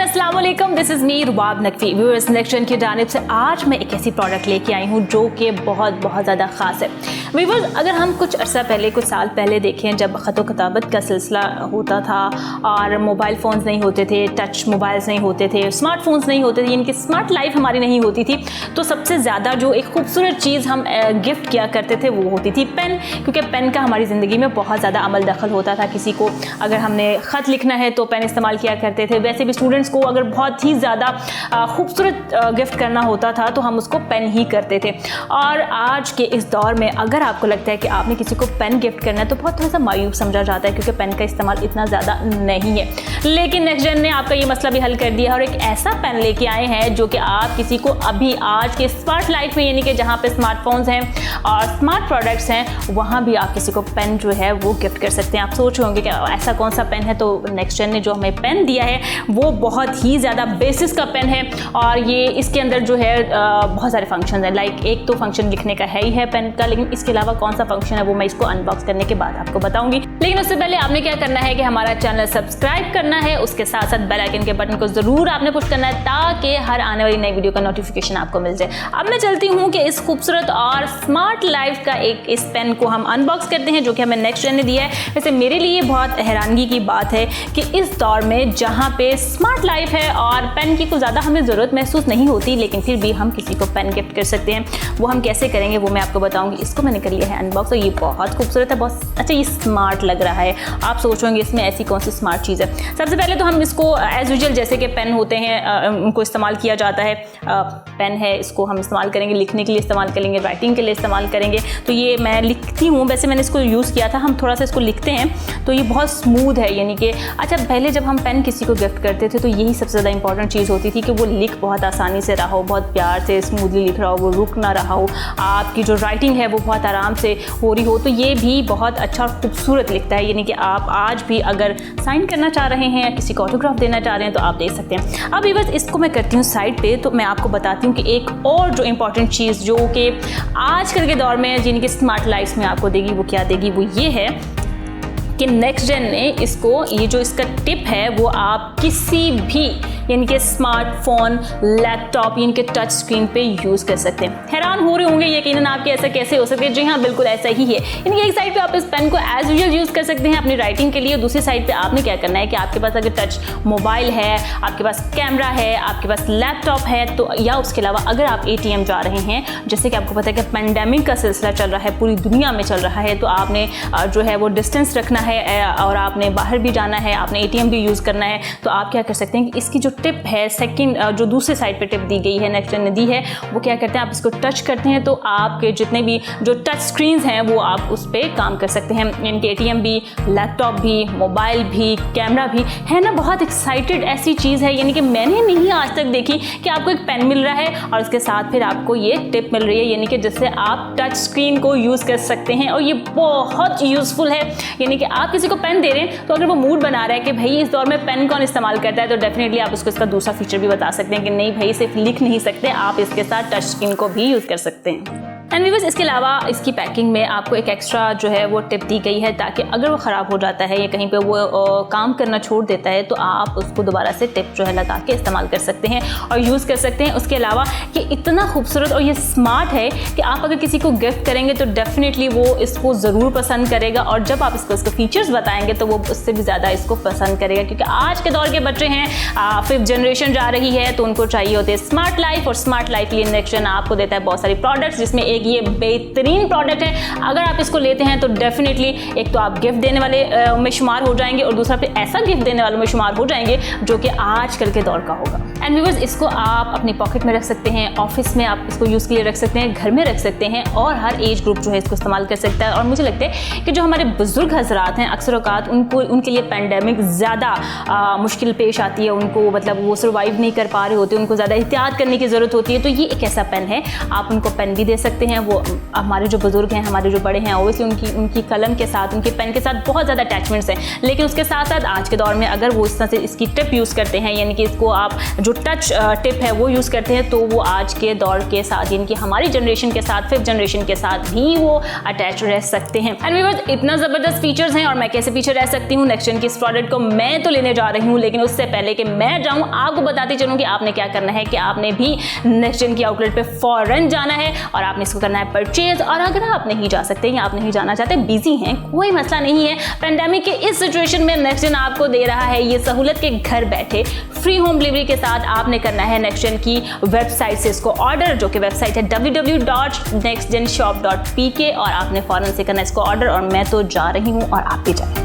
अस्सलाम वालेकुम, this is me Rubab Naqvi. Viewers, नेक्सजन की जानिब से आज मैं एक ऐसी प्रोडक्ट लेके आई हूँ जो कि बहुत ज़्यादा ख़ास है। व्यूअर्स, अगर हम कुछ अर्सा पहले, कुछ साल पहले देखें, जब ख़त व किताबत का सिलसिला होता था और मोबाइल फ़ोन्स नहीं होते थे, टच मोबाइल्स नहीं होते थे, स्मार्टफोन्स नहीं होते थे, यानी कि स्मार्ट लाइफ हमारी नहीं होती थी, तो सबसे ज़्यादा जो एक खूबसूरत चीज़ हम गिफ्ट किया करते थे वो होती थी पेन, क्योंकि पेन का हमारी ज़िंदगी में बहुत ज़्यादा अमल दखल होता था। किसी को अगर हमने ख़त लिखना है तो पेन इस्तेमाल किया करते थे। वैसे भी स्टूडेंट्स को अगर बहुत ही ज़्यादा खूबसूरत गिफ्ट करना होता था तो हम उसको पेन ही करते थे। और आज के इस दौर में अगर आपको लगता है कि आपने किसी को पेन गिफ्ट करना है तो बहुत थोड़ा सा मायूब समझा जाता है, क्योंकि पेन का इस्तेमाल इतना ज़्यादा नहीं है। लेकिन नेक्सजन ने आपका ये मसला भी हल कर दिया है और एक ऐसा पेन लेके आए हैं जो कि आप किसी को अभी आज के स्मार्ट लाइफ में, यानी कि जहाँ पे स्मार्टफोन्स हैं और स्मार्ट प्रोडक्ट्स हैं, वहाँ भी आप किसी को पेन जो है वो गिफ्ट कर सकते हैं। आप सोच रहे होंगे कि ऐसा कौन सा पेन है, तो नेक्सजन ने जो हमें पेन दिया है वो बहुत ही ज़्यादा बेसिस का पेन है और ये इसके अंदर जो है बहुत सारे फंक्शन हैं। लाइक एक तो फंक्शन लिखने का है ही है पेन का, लेकिन इसके अलावा कौन सा फंक्शन है वो मैं इसको अनबॉक्स करने के बाद आपको बताऊंगी। लेकिन उससे पहले आपने क्या करना है कि हमारा चैनल सब्सक्राइब करना है, उसके साथ साथ बेल आइकन के बटन को ज़रूर आपने पुश करना है ताकि हर आने वाली नई वीडियो का नोटिफिकेशन आपको मिल जाए। अब मैं चलती हूँ कि इस खूबसूरत और स्मार्ट लाइफ का इस पेन को हम अनबॉक्स करते हैं जो कि हमें नेक्सजन ने दिया है। वैसे मेरे लिए बहुत हैरानगी की बात है कि इस दौर में जहाँ पे स्मार्ट लाइफ है और पेन की कुछ ज़्यादा हमें ज़रूरत महसूस नहीं होती, लेकिन फिर भी हम किसी को पेन गिफ्ट कर सकते हैं। वो हम कैसे करेंगे वो मैं आपको बताऊंगी। इसको मैंने कर लिया है अनबॉक्स और ये बहुत खूबसूरत है, बहुत अच्छा, ये स्मार्ट लग रहा है। आप सोचोगे इसमें ऐसी कौन सी स्मार्ट चीज़ है। सबसे पहले तो हम इसको एज यूजुअल जैसे कि पेन होते हैं उनको इस्तेमाल किया जाता है। पेन है, इसको हम इस्तेमाल करेंगे, लिखने के लिए इस्तेमाल करेंगे, राइटिंग के लिए इस्तेमाल करेंगे। तो ये मैं लिखती हूँ, वैसे मैंने इसको यूज़ किया था। हम थोड़ा सा इसको लिखते हैं तो ये बहुत स्मूथ है, यानी कि अच्छा पहले जब हम पेन किसी को गिफ्ट करते थे तो यही सबसे ज़्यादा इंपॉर्टेंट चीज़ होती थी कि वो लिख बहुत आसानी से रहा हो, बहुत प्यार से स्मूथली लिख रहा हो, वो रुक ना रहा हो, आपकी जो राइटिंग है वो बहुत आराम से हो रही हो। तो ये भी बहुत अच्छा और खूबसूरत लिखता है, यानी कि आप आज भी अगर साइन करना चाह रहे हैं या किसी को ऑटोग्राफ देना चाह रहे हैं तो आप दे सकते हैं। अब बस इसको मैं करती हूँ साइड पे, तो मैं आपको बताती हूँ कि एक और जो इंपॉर्टेंट चीज़ जो कि आजकल के दौर में यानी कि स्मार्ट लाइफ में आपको देगी, वो क्या देगी, वो ये है कि नेक्सजन ने इसको, ये जो इसका टिप है वो आप किसी भी यानी कि स्मार्टफोन, लैपटॉप यानी कि टच स्क्रीन पे यूज़ कर सकते हैं। हैरान हो रहे होंगे यकीनन आप कि ऐसा कैसे हो सकता है। जी हाँ, बिल्कुल ऐसा ही है। यानी कि एक साइड पे आप इस पेन को एज यूजुअल यूज़ कर सकते हैं अपनी राइटिंग के लिए, दूसरी साइड पे आपने क्या करना है कि आपके पास अगर टच मोबाइल है, आपके पास कैमरा है, आपके पास लैपटॉप है, तो या उसके अलावा अगर आप ATM जा रहे हैं, जैसे कि आपको पता है कि पेंडेमिक का सिलसिला चल रहा है, पूरी दुनिया में चल रहा है, तो आपने जो है वो डिस्टेंस रखना है और आपने बाहर भी जाना है, आपने ATM भी यूज़ करना है, तो आप क्या कर सकते हैं कि इसकी जो टिप है, सेकंड जो दूसरे साइड पे टिप दी गई है, नेक्सजन ने दी है, वो क्या करते हैं, आप इसको टच करते हैं तो आपके जितने भी जो टच स्क्रीन्स हैं वो आप उस पर काम कर सकते हैं। इनके ATM भी, लैपटॉप भी, मोबाइल भी, कैमरा भी है ना। बहुत एक्साइटेड ऐसी चीज़ है, यानी कि मैंने नहीं आज तक देखी कि आपको एक पेन मिल रहा है और उसके साथ फिर आपको ये टिप मिल रही है, यानी कि जिससे आप टच स्क्रीन को यूज़ कर सकते हैं और ये बहुत यूज़फुल है। यानी कि आप किसी को पेन दे रहे हैं तो अगर वो मूड बना रहा है कि भाई इस दौर में पेन कौन इस्तेमाल करता है, तो डेफिनेटली आप उसको इसका दूसरा फीचर भी बता सकते हैं कि नहीं भाई सिर्फ लिख नहीं सकते, आप इसके साथ टच स्क्रीन को भी यूज़ कर सकते हैं। एंड व्यूअर्स, इसके अलावा इसकी पैकिंग में आपको एक एक्स्ट्रा जो है वो टिप दी गई है ताकि अगर वो ख़राब हो जाता है या कहीं पे वो काम करना छोड़ देता है तो आप उसको दोबारा से टिप जो है लगा के इस्तेमाल कर सकते हैं और यूज़ कर सकते हैं। उसके अलावा ये इतना खूबसूरत और ये स्मार्ट है कि आप अगर किसी को गिफ्ट करेंगे तो डेफिनेटली वो इसको ज़रूर पसंद करेगा और जब आप इसको फीचर्स बताएंगे तो वो उससे भी ज़्यादा इसको पसंद करेगा, क्योंकि आज के दौर के बच्चे हैं, 5th जनरेशन जा रही है, तो उनको चाहिए होते हैं स्मार्ट लाइफ, और स्मार्ट लाइफ के लिए नेक्सजन आपको देता है बहुत सारी प्रोडक्ट्स, जिसमें एक ये बेहतरीन प्रोडक्ट है। अगर आप इसको लेते हैं तो डेफिनेटली एक तो आप गिफ्ट देने वाले में शुमार हो जाएंगे और दूसरा फिर ऐसा गिफ्ट देने वालों में शुमार हो जाएंगे जो कि आजकल के दौर का होगा। एंड व्यूअर्स, इसको आप अपनी पॉकेट में रख सकते हैं, ऑफिस में आप इसको यूज़ के लिए रख सकते हैं, घर में रख सकते हैं और हर एज ग्रुप जो है इसको इस्तेमाल कर सकता है। और मुझे लगता है कि जो हमारे बुजुर्ग हजरात हैं अक्सर औकात उनके लिए पेंडेमिक ज़्यादा मुश्किल पेश आती है, उनको मतलब वो सर्वाइव नहीं कर पा रहे होते, उनको ज़्यादा एहतियात करने की ज़रूरत होती है। तो ये एक ऐसा पेन है, आप उनको पेन भी दे सकते हैं हैं वो हमारे जो बुजुर्ग हैं, हमारे जो बड़े हैं, ऑब्वियसली उनकी कलम के साथ, उनकी पेन के साथ बहुत ज़्यादा अटैचमेंट्स हैं। लेकिन उसके साथ साथ आज के दौर में अगर वो इस तरह से इसकी टिप यूज़ करते हैं, यानी कि इसको आप जो टच टिप है वो यूज़ करते हैं, तो वो आज के दौर के साथ, यानी कि हमारी जनरेशन के साथ, 5th जनरेशन के साथ भी वो अटैच रह सकते हैं। एंड व्यूअर्स, इतना ज़बरदस्त फीचर्स हैं और मैं कैसे पीछे रह सकती हूँ नेक्सजन की इस प्रोडक्ट को मैं तो लेने जा रही हूँ। लेकिन उससे पहले कि मैं जाऊँ, आपको बताती चलूँ कि आपने क्या करना है, कि आपने भी नेक्सजन की आउटलेट पे फौरन जाना है और आपने इसको करना है परचेज। और अगर आप नहीं जा सकते या आप नहीं जाना चाहते, बिजी हैं, कोई मसला नहीं है। पेंडेमिक के इस सिचुएशन में नेक्सजन आपको दे रहा है ये सहूलत के घर बैठे फ्री होम डिलीवरी के साथ आपने करना है नेक्सजन की वेबसाइट से इसको ऑर्डर, जो कि वेबसाइट है www.nextgenshop.pk, और आपने फौरन से करना है इसको ऑर्डर। और मैं तो जा रही हूँ और आप भी जाएं।